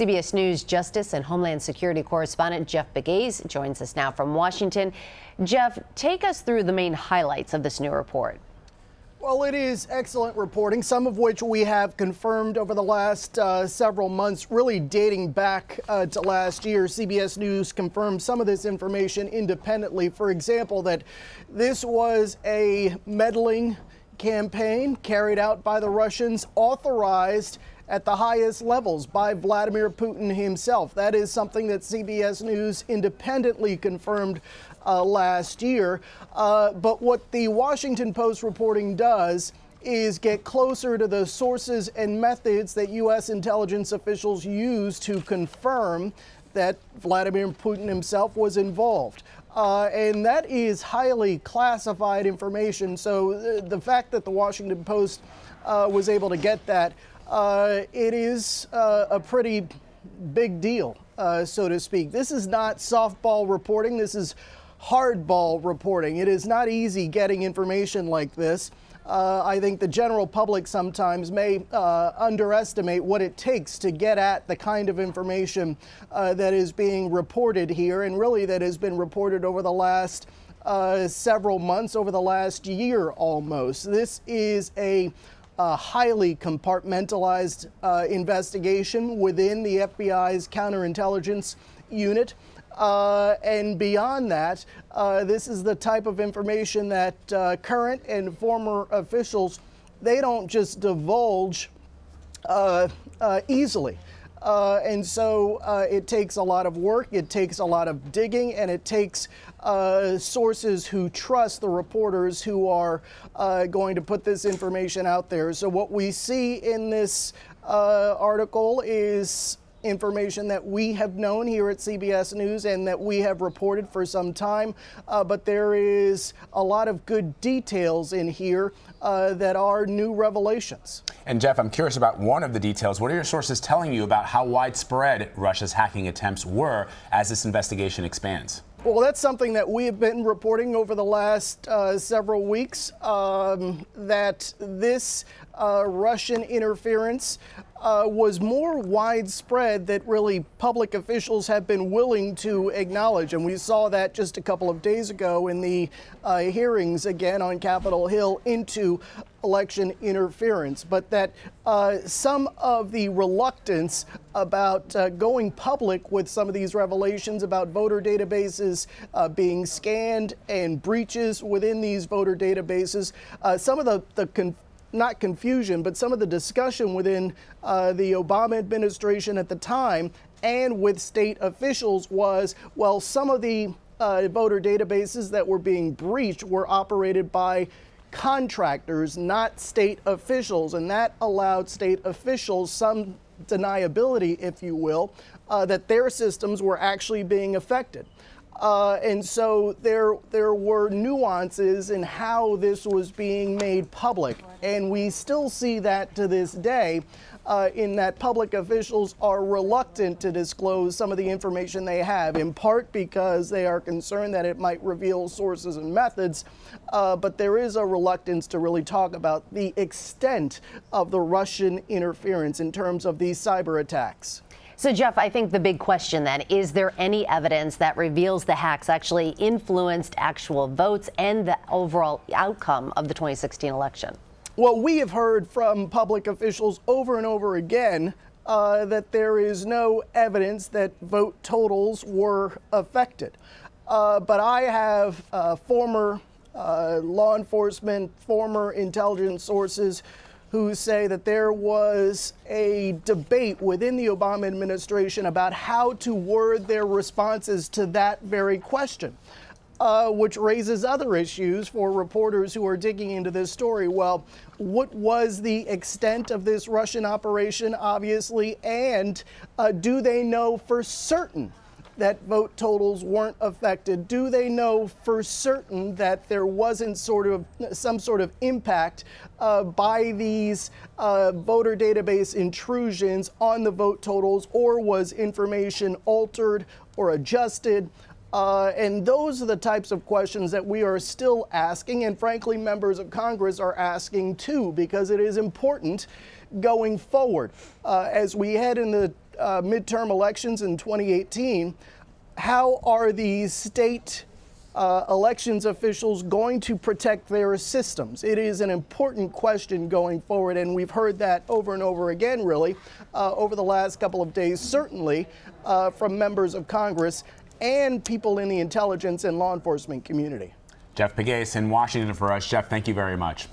CBS News Justice and Homeland Security correspondent Jeff Pegues joins us now from Washington. Jeff, take us through the main highlights of this new report. Well, it is excellent reporting, some of which we have confirmed over the last several months, really dating back to last year. CBS News confirmed some of this information independently. For example, that this was a meddling campaign carried out by the Russians, authorized at the highest levels by Vladimir Putin himself. That is something that CBS News independently confirmed last year. But what the Washington Post reporting does is get closer to the sources and methods that U.S. intelligence officials use to confirm that Vladimir Putin himself was involved. And that is highly classified information. So the fact that the Washington Post was able to get that, it is a pretty big deal, so to speak. This is not softball reporting. This is hardball reporting. It is not easy getting information like this. I think the general public sometimes may underestimate what it takes to get at the kind of information that is being reported here, and really that has been reported over the last several months, over the last year almost. This is a highly compartmentalized investigation within the FBI's counterintelligence unit. And beyond that, this is the type of information that current and former officials, they don't just divulge easily. And so it takes a lot of work, it takes a lot of digging, and it takes sources who trust the reporters who are going to put this information out there. So what we see in this article is information that we have known here at CBS News and that we have reported for some time, but there is a lot of good details in here that are new revelations. And Jeff, I'm curious about one of the details. What are your sources telling you about how widespread Russia's hacking attempts were as this investigation expands? Well, that's something that we have been reporting over the last several weeks, that this Russian interference was more widespread that really public officials have been willing to acknowledge. And we saw that just a couple of days ago in the hearings again on Capitol Hill into election interference. But that some of the reluctance about going public with some of these revelations about voter databases being scanned and breaches within these voter databases, some of the not confusion, but some of the discussion within the Obama administration at the time and with state officials was, well, some of the voter databases that were being breached were operated by contractors, not state officials, and that allowed state officials some deniability, if you will, that their systems were actually being affected. And so there were nuances in how this was being made public. And we still see that to this day, in that public officials are reluctant to disclose some of the information they have, in part because they are concerned that it might reveal sources and methods. But there is a reluctance to really talk about the extent of the Russian interference in terms of these cyber attacks. So, Jeff, I think the big question then, is there any evidence that reveals the hacks actually influenced actual votes and the overall outcome of the 2016 election? Well, we have heard from public officials over and over again that there is no evidence that vote totals were affected. But I have former law enforcement, former intelligence sources who say that there was a debate within the Obama administration about how to word their responses to that very question, which raises other issues for reporters who are digging into this story. Well, what was the extent of this Russian operation, obviously, and do they know for certain that vote totals weren't affected? Do they know for certain that there wasn't some sort of impact by these voter database intrusions on the vote totals, or was information altered or adjusted? And those are the types of questions that we are still asking, and frankly, members of Congress are asking too, because it is important going forward as we head into midterm elections in 2018, how are these state elections officials going to protect their systems? It is an important question going forward, and we've heard that over and over again, really, over the last couple of days, certainly from members of Congress and people in the intelligence and law enforcement community. Jeff Pegues in Washington for us. Jeff, thank you very much.